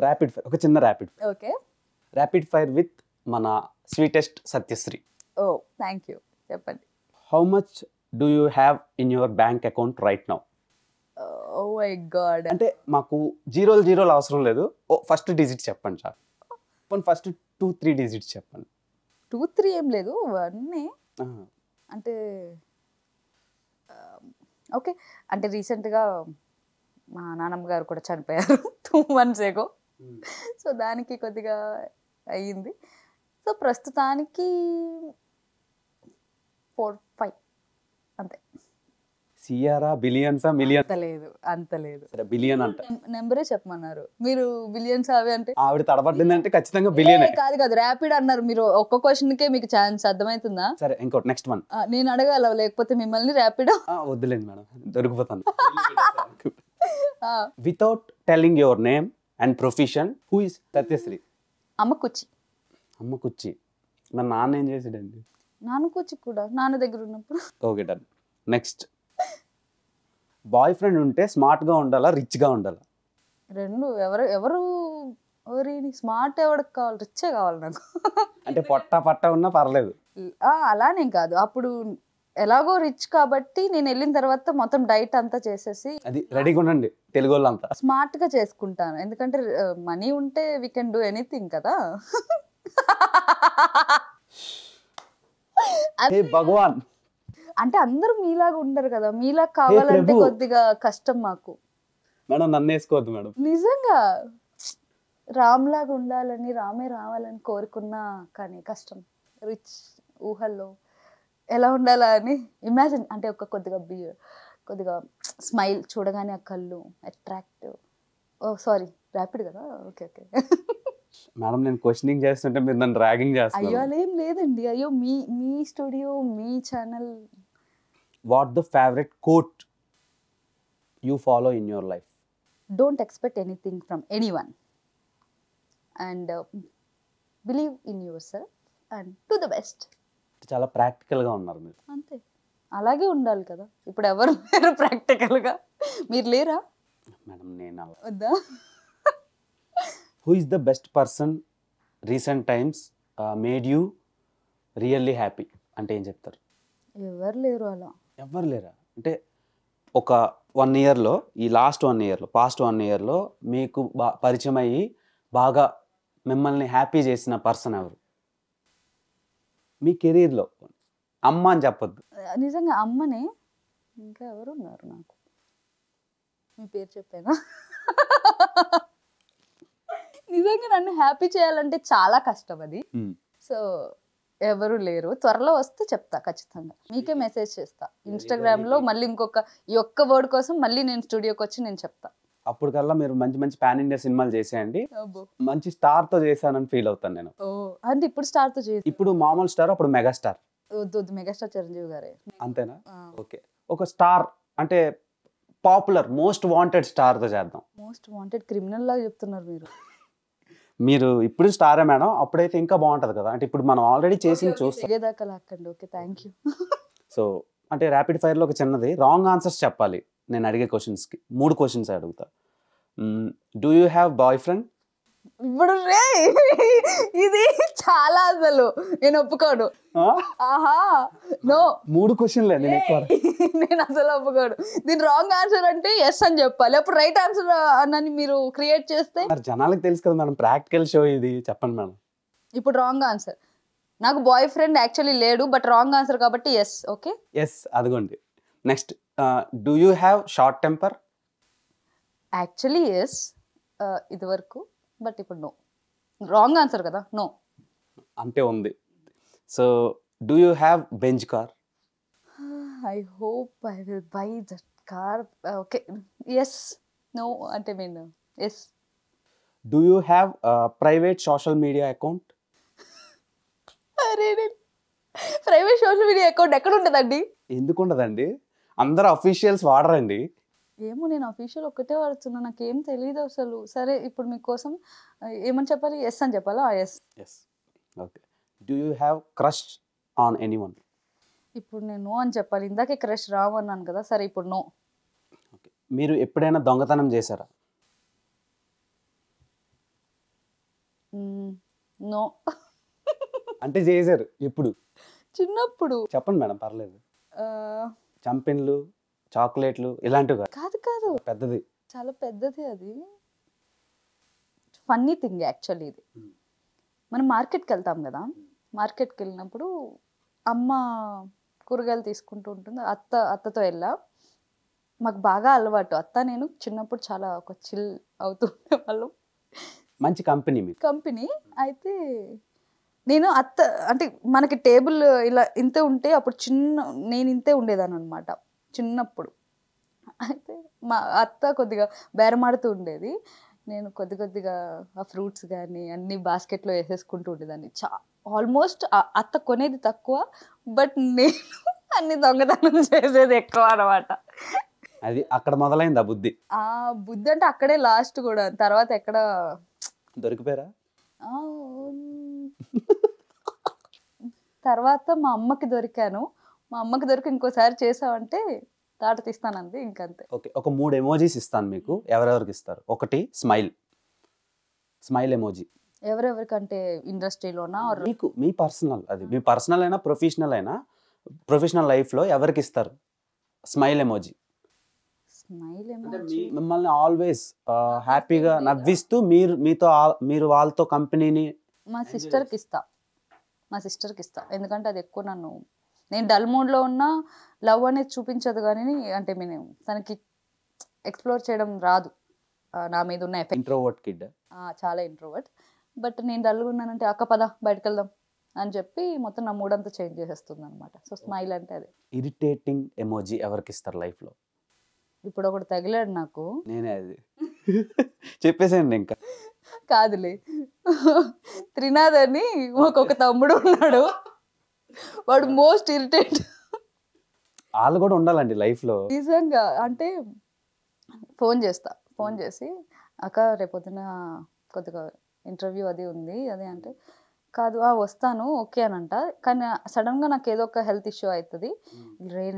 Rapid fire, ఒక చిన్న rapid fire. Okay. Rapid fire with మన sweetest Satyasri. Oh thank you, చెప్పండి. How much do you have in your bank account right now? Oh my God. అంటే మాకు జీరోలు అవసరం లేదు, first digit చెప్పండి చాలు. ఫస్ట్ 2-3 డిజిట్స్ చెప్పండి. 2-3 ఏం లేదు, 1 అంటే ఓకే. అంటే రీసెంట్గా మా నాన్నమ్మ గారు కూడా చనిపోయారు 2 months ago. సో దానికి కొద్దిగా అయ్యింది. సో ప్రస్తుతానికి 4-5 అంతే. సిఆరా, బిలియన్సా, మిలియన్? అంత లేదు. సరే బిలియన్ అంట. నెంబరే చెప్పమన్నారు మీరు, బిలియన్స్ అవి అంటే ఆవిడ తడబడ్డిందంటే ఖచ్చితంగా బిలియన్. కాదు ర్యాపిడ్ అన్నారు మీరు, ఒక్క క్వశ్చన్కే మీకు ఛాన్స్, అర్థమవుతుందా? సరే ఇంకోటి నెక్స్ట్ వన్. నేను అడగాల లేకపోతే మిమ్మల్ని ర్యాపిడ్? వద్దులేండి మేడం, దొరికిపోతాను. Without telling your name and profession, who is Satyasri? అమ్మ కుచ్చి. అమ్మ కుచ్చి. మరి నాన్న ఏం చేసాడండి? నాన్న కుచ్చి కూడా నాన్న దగ్గర ఉన్నప్పుడు. Okay done. Next, boy friend ఉంటే స్మార్ట్ గా ఉండాలా, రిచ్ గా ఉండాలా? రెండు. ఎవరు స్మార్ట్ ఎవరికి కావాలి? రిచ్చే కావాలి నాకు. అంటే పట్ట ఉన్నా పర్లేదు. అలానేం కాదు, అప్పుడు ఎలాగో రిచ్ కాబట్టి నేను వెళ్ళిన తర్వాత మొత్తం డైట్ అంతా చేసేసి అది రెడీగా ఉండండి తెలుగు వాళ్ళంతా. స్మార్ట్ గా చేసుకుంటాను, ఎందుకంటే మనీ ఉంటే వీ కెన్ డూ ఎనీథింగ్ కదా. భగవాన్. అంటే అందరూ మీలాగా ఉండరు కదా, మీలాగా కావాలంటే కొద్దిగా కష్టం మాకు. మేడం నన్ను వేసుకోవద్దు మేడం. నిజంగా రామ్ లాగా ఉండాలని, రామే రావాలని కోరుకున్నా కానీ కష్టం. రిచ్ ఊహల్లో ఎలా ఉండాలా అని ఇమాజిన్, అంటే ఒక కొద్దిగా స్మైల్ చూడగానే ఆ కళ్ళు అట్రాక్టివ్. ఓ సారీ ర్యాపిడ్ కదా, ఓకే. మేడం నేను క్వశ్చనింగ్ చేస్తుంటే మీరు నన్ను ర్యాగింగ్ చేస్తారు. అయ్యో అదేం లేదండి, అయ్యో మీ స్టూడియో, మీ channel. What the favourite quote you follow in your life? Don't expect anything from anyone and believe in yourself and do the best. చాలా ప్రాక్టికల్ గా ఉన్నారు మీరు. అంతే, అలాగే ఉండాలి కదా. ఇప్పుడు ఎవరు లేరు ప్రాక్టికల్ గా, మీరు లేరా? మేడం నేను వద్దా? Who is the best person recent times made you really happy అంటే ఏం చెప్తారు? ఎవరు లేరు అలా. ఎవరు లేరా? అంటే ఒక 1 yearలో, ఈ లాస్ట్ 1 yearలో, పాస్ట్ 1 yearలో మీకు పరిచయం అయ్యి బాగా మిమ్మల్ని హ్యాపీ చేసిన పర్సన్ ఎవరు మీ కెరీర్లో? అమ్మ అని చెప్పొద్దు. నిజంగా అమ్మనే. ఇంకా ఎవరు ఉన్నారు నాకు? మీ పేరు చెప్పానా? నిజంగా నన్ను హ్యాపీ చేయాలంటే చాలా కష్టం అది. సో ఎవరు లేరు, త్వరలో వస్తే చెప్తా ఖచ్చితంగా. మీకే మెసేజ్ చేస్తా ఇన్స్టాగ్రామ్లో. మళ్ళీ ఈ ఒక్క వర్డ్ కోసం మళ్ళీ నేను స్టూడియోకి వచ్చి నేను చెప్తా. అప్పటికల్లా మీరు మంచి పాన్ ఇండియా సినిమాలు చేసేయండి. మంచి స్టార్ తో చేశానని ఫీల్ అవుతాను నేను. అంటే ఇప్పుడు స్టార్ తో చేసి, ఇప్పుడు మామూలు స్టార్, అప్పుడు మెగాస్టార్. వద్దు, మెగాస్టార్ చిరంజీవి గారే. అంతేనా? ఓకే. ఒక స్టార్ అంటే పాపులర్ మోస్ట్ వాంటెడ్ స్టార్ తో చేద్దాం. మోస్ట్ వాంటెడ్ క్రిమినల్ లాగా చెప్తున్నారు మీరు. మీరు ఇప్పుడు స్టారే మేడం, అప్పుడైతే ఇంకా బాగుంటది కదా. అంటే ఇప్పుడు మనం ఆల్రెడీ చేసి చూస్తాం. Okay thank you. సో అంటే ర్యాపిడ్ ఫైర్ లో ఒక చిన్నది, రాంగ్ ఆన్సర్స్ చెప్పాలి నేను అడిగే క్వశ్చన్స్ కి. 3 questions అడుగుతా. Do you have boy friend? ఇప్పుడు ఇది చాలా, అసలు నేను ఒప్పుకోను. ఆహా నో. 3 questionలే నేను ఎక్కువ. నేను అసలు ఒప్పుకోను. దీని రాంగ్ ఆన్సర్ అంటే ఎస్ అని చెప్పాలి, అప్పుడు రైట్ ఆన్సర్ అని మీరు క్రియేట్ చేస్తే మరి జనాలకు తెలుసు కదా మేడం, ప్రాక్టికల్ షో ఇది. చెప్పండి మేడం. ఇప్పుడు రాంగ్ ఆన్సర్, నాకు బాయ్ ఫ్రెండ్ యాక్చువల్లీ లేడు, బట్ రాంగ్ ఆన్సర్ కాబట్టి ఎస్. ఓకే ఎస్, అదిగోండి. Next, do you have short temper? Actually yes ఇది వరకు, బట్ ఇప్పుడు నో. రాంగ్ ఆన్సర్ కదా, నో అంటే ఉంది. So do you have Benz car? I hope I will buy that car. Okay yes, no అంటే mean yes. Do you have private social media account? అరే private social media account ఎక్కడ ఉంటుందండి? ఎందుకు ఉండదండి, అందరూ అఫీషియల్స్ వాడరండి. ఏమో, నేను అఫీషియల్ ఒక్కటే వాడుతున్నా, నాకేం తెలియదు అసలు. సరే ఇప్పుడు మీకోసం ఏమని చెప్పాలి? ఎస్ అని చెప్పాలా? Yes. Yes, okay. Do you have crush on anyone? ఇప్పుడు నేను నో అని చెప్పాలి, ఇందాకే క్రష్ రావు అన్నాను కదా. సరే ఇప్పుడు నో. ఓకే. మీరు ఎప్పుడైనా దొంగతనం చేశారా? నో. అంటే చేశారు ఎప్పుడు? చిన్నప్పుడు. చెప్పండి మేడం, పర్లేదు. ఆ, చంపిన్లు, చాక్లెట్లు ఇలాంటివి కాదు. కాదు కాదు, పెద్దది. చాలా పెద్దది అది. ఫన్నీ థింగ్ యాక్చువల్లీ ఇది. మనం మార్కెట్కి వెళ్తాం కదా, మార్కెట్కి వెళ్ళినప్పుడు అమ్మ కూరగాయలు తీసుకుంటూ ఉంటుంది. అత్తతో వెళ్ళా. మాకు బాగా అలవాటు. అత్త నేను చిన్నప్పుడు చాలా ఒక చిల్ అవుతుండే వాళ్ళం. మంచి కంపెనీ మీకు. కంపెనీ అయితే నేను అత్త అంటే మనకి టేబుల్ ఇలా ఇంతే ఉంటే అప్పుడు నేను ఇంతే ఉండేదాన్ని అనమాట చిన్నప్పుడు. అయితే మా అత్త కొద్దిగా బేరమాడుతూ ఉండేది. నేను కొద్దిగా ఆ ఫ్రూట్స్ కానీ అన్ని బాస్కెట్లో వేసేసుకుంటూ ఉండేదాన్ని. ఆల్మోస్ట్ అత్త కొనేది తక్కువ, బట్ నేను అన్ని దొంగతనం చేసేది ఎక్కువ అనమాట. అది అక్కడ మొదలైంది ఆ బుద్ధి. ఆ బుద్ధి అంటే అక్కడే లాస్ట్ కూడా. తర్వాత ఎక్కడ దొరికిపోయారా? తర్వాత మా అమ్మకి దొరికాను. మా అమ్మకి దొరికి ఇంకోసారి చేసావంటే తాట తీస్తానంది, ఇంకంతే. ఓకే, ఒక 3 ఎమోజీస్ ఇస్తాను మీకు. ఎవరెవరికి ఇస్తారు? ఒకటి స్మైల్ ఎమోజీ. ఎవరెవరికంటే ఇండస్ట్రీలోనా? మీకు మీ పర్సనల్, అది మీ పర్సనల్ అయినా ప్రొఫెషనల్ లైఫ్లో ఎవరికి ఇస్తారు స్మైల్ ఎమోజీ? స్మైల్ ఎమోజీ మిమ్మల్ని ఆల్వేస్ హ్యాపీగా నవ్విస్తూ మీరు వాళ్ళతో కంపెనీని. మా సిస్టర్కి ఇస్తా. ఎందుకంటే అది ఎక్కువ నేను డల్ మూడ్లో ఉన్నా లవ్ అనేది చూపించదు, కానీ అంటే నేను తనకి ఎక్స్ప్లోర్ చేయడం రాదు. నా మీద ఉన్న ఎఫెక్ట్. Introvert kid. చాలా ఇంట్రోవర్ట్. బట్ నేను డల్గా ఉన్నానంటే అక్క పద బయటకు వెళ్దాం అని చెప్పి మొత్తం నా మూడ్ అంతా చేంజ్ చేసేస్తుంది అనమాట. సో స్మైల్ అంటే అదే. ఇరిటేటింగ్ ఎమోజీ ఎవరికి ఇస్తారు లైఫ్లో? ఇప్పుడు ఒకటి తగిలాడు నాకు. నేనే అది చెప్పేసాను ఇంకా. కాదులే, త్రినాథ్ అని ఒక తమ్ముడు ఉన్నాడు. వాడు మోస్ట్ ఇరిటేట్. వాళ్ళు కూడా ఉండాలండి లైఫ్లో నిజంగా. అంటే ఫోన్ చేసి అక్క రేపొద్దున కొద్దిగా ఇంటర్వ్యూ అది ఉంది అది అంటే, కాదు వస్తాను ఓకే అని అంట. కానీ సడన్గా నాకు ఏదో ఒక హెల్త్ ఇష్యూ అవుతుంది.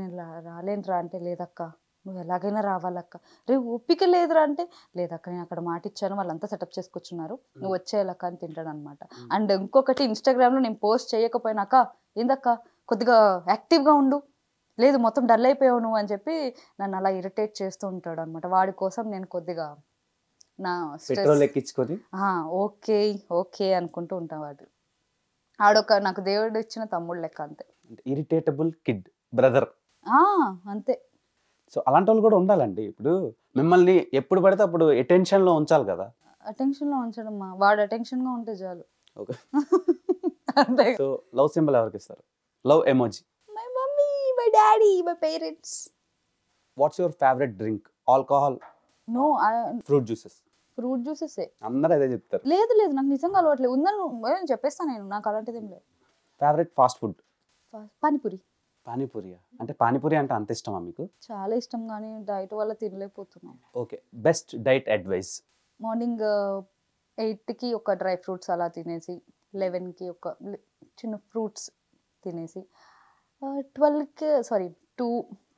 నేను రాలేనురా అంటే, లేదక్క నువ్వు ఎలాగైనా రావాలక్క. రేపు ఓపిక లేదురా అంటే, లేదక్క నేను అక్కడ మాట ఇచ్చాను, వాళ్ళంతా సెటప్ చేసుకొచ్చున్నారు, నువ్వు వచ్చేయాలక్క అని తింటాడు అనమాట. అండ్ ఇంకొకటి, ఇన్స్టాగ్రామ్లో నేను పోస్ట్ చేయకపోయినాక, ఏందక్క కొద్దిగా యాక్టివ్గా ఉండు, లేదు మొత్తం డల్ అయిపోయావు నువ్వు అని చెప్పి నన్ను అలా ఇరిటేట్ చేస్తూ ఉంటాడు అనమాట. వాడి కోసం నేను కొద్దిగా నా పెట్రోల్ ఎక్కించుకొని ఓకే ఓకే అనుకుంటూ ఉంటాం. ఆడొక నాకు దేవుడు ఇచ్చిన తమ్ముడు లెక్క, అంతే. ఇరిటేటబుల్ కిడ్ బ్రదర్. అంతే. సో అలాంటి వాళ్ళు కూడా ఉండాలండి. ఇప్పుడు మిమ్మల్ని ఎప్పుడు పడితే అప్పుడు అటెన్షన్లో ఉంచాలి కదా. అటెన్షన్లో ఉంచడం, వాడు అటెన్షన్గా ఉంటే చాలు. ఓకే. అంతే. సో లవ్ సింబల్ ఎవరికి ఇస్తారు? Love emoji. My mummy, my daddy, my parents. What's your favourite drink? Alcohol? No. Fruit juices. Fruit juices అందరూ అదే చెప్తారు. లేదు నాకు నిజంగా అలవాట్లేదు. ఉందని చెప్పేస్తాను నేను, నాకు అలాంటిది ఏం లేదు. Favourite fast food? పానీపూరి. పానీపూరియా? అంటే పానీపూరి అంటే అంత ఇష్టమా మీకు? చాలా ఇష్టం, కానీ డైట్ వల్ల తినలేకపోతున్నాం. Okay, best diet advice? Morning 8కి ఒక డ్రై ఫ్రూట్స్ అలా తినేసి, 11కి ఒక చిన్న ఫ్రూట్స్ తినేసి,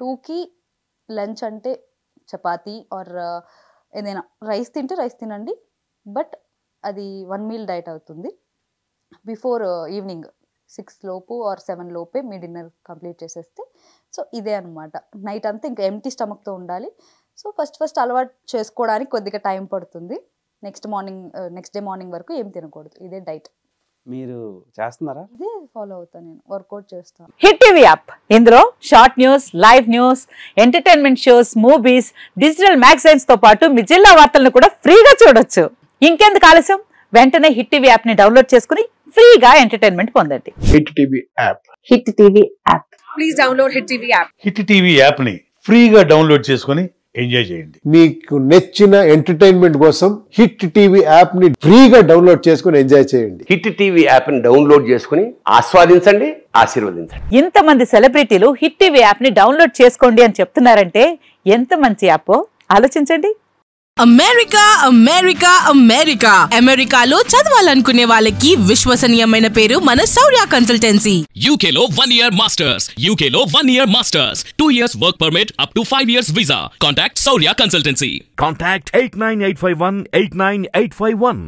2కి లంచ్ అంటే చపాతీ ఆర్ ఏదైనా రైస్ తినండి, బట్ అది 1 మీల్ డైట్ అవుతుంది. బిఫోర్ ఈవినింగ్ 6 లోపు ఆర్ 7 లోపే మీ డిన్నర్ కంప్లీట్ చేసేస్తే, సో ఇదే అనమాట. నైట్ అంతా ఇంకా ఎంటీ స్టమక్తో ఉండాలి. సో ఫస్ట్ అలవాటు చేసుకోవడానికి కొద్దిగా టైం పడుతుంది. నెక్స్ట్ డే మార్నింగ్ వరకు ఏం తినకూడదు. ఇదే డైట్. మీరు చేస్తున్నారా? ఇదే ఫాలో అవుతాను, నేను వర్కౌట్ చేస్తాను. హిట్ టీవీ యాప్, ఇందులో short news, live news, entertainment shows, movies, digital magazines తో పాటు మీ జిల్లా వార్తలను కూడా ఫ్రీగా చూడొచ్చు. ఇంకెందుకు ఆలస్యం, వెంటనే హిట్ టీవీ యాప్ ని డౌన్లోడ్ చేసుకుని ఫ్రీగా ఎంటర్టైన్మెంట్ పొందండి. Hit TV app. Hit TV app. Please download hit TV app. Hit TV app ని ఫ్రీగా డౌన్లోడ్ చేసుకుని ఎంజాయ్ చేయండి. మీకు నచ్చిన ఎంటర్టైన్మెంట్ కోసం హిట్ టీవీ యాప్ ని ఫ్రీగా డౌన్లోడ్ చేసుకుని ఎంజాయ్ చేయండి. హిట్ టీవీ యాప్ ని డౌన్లోడ్ చేసుకుని ఆస్వాదించండి, ఆశీర్వదించండి. ఇంతమంది సెలబ్రిటీలు హిట్ టీవీ యాప్ ని డౌన్లోడ్ చేసుకోండి అని చెప్తున్నారంటే ఎంత మంచి యాప్ ఆలోచించండి. అమెరికాలో చదవాలనుకునే వాళ్ళకి విశ్వసనీయమైన పేరు మన శౌర్య కన్సల్టెన్సీ. UK లో 1 year masters. UK లో 1 year masters. 2 years work permit up to 5 years visa. Contact Saurya Consultancy. Contact 89851 89851.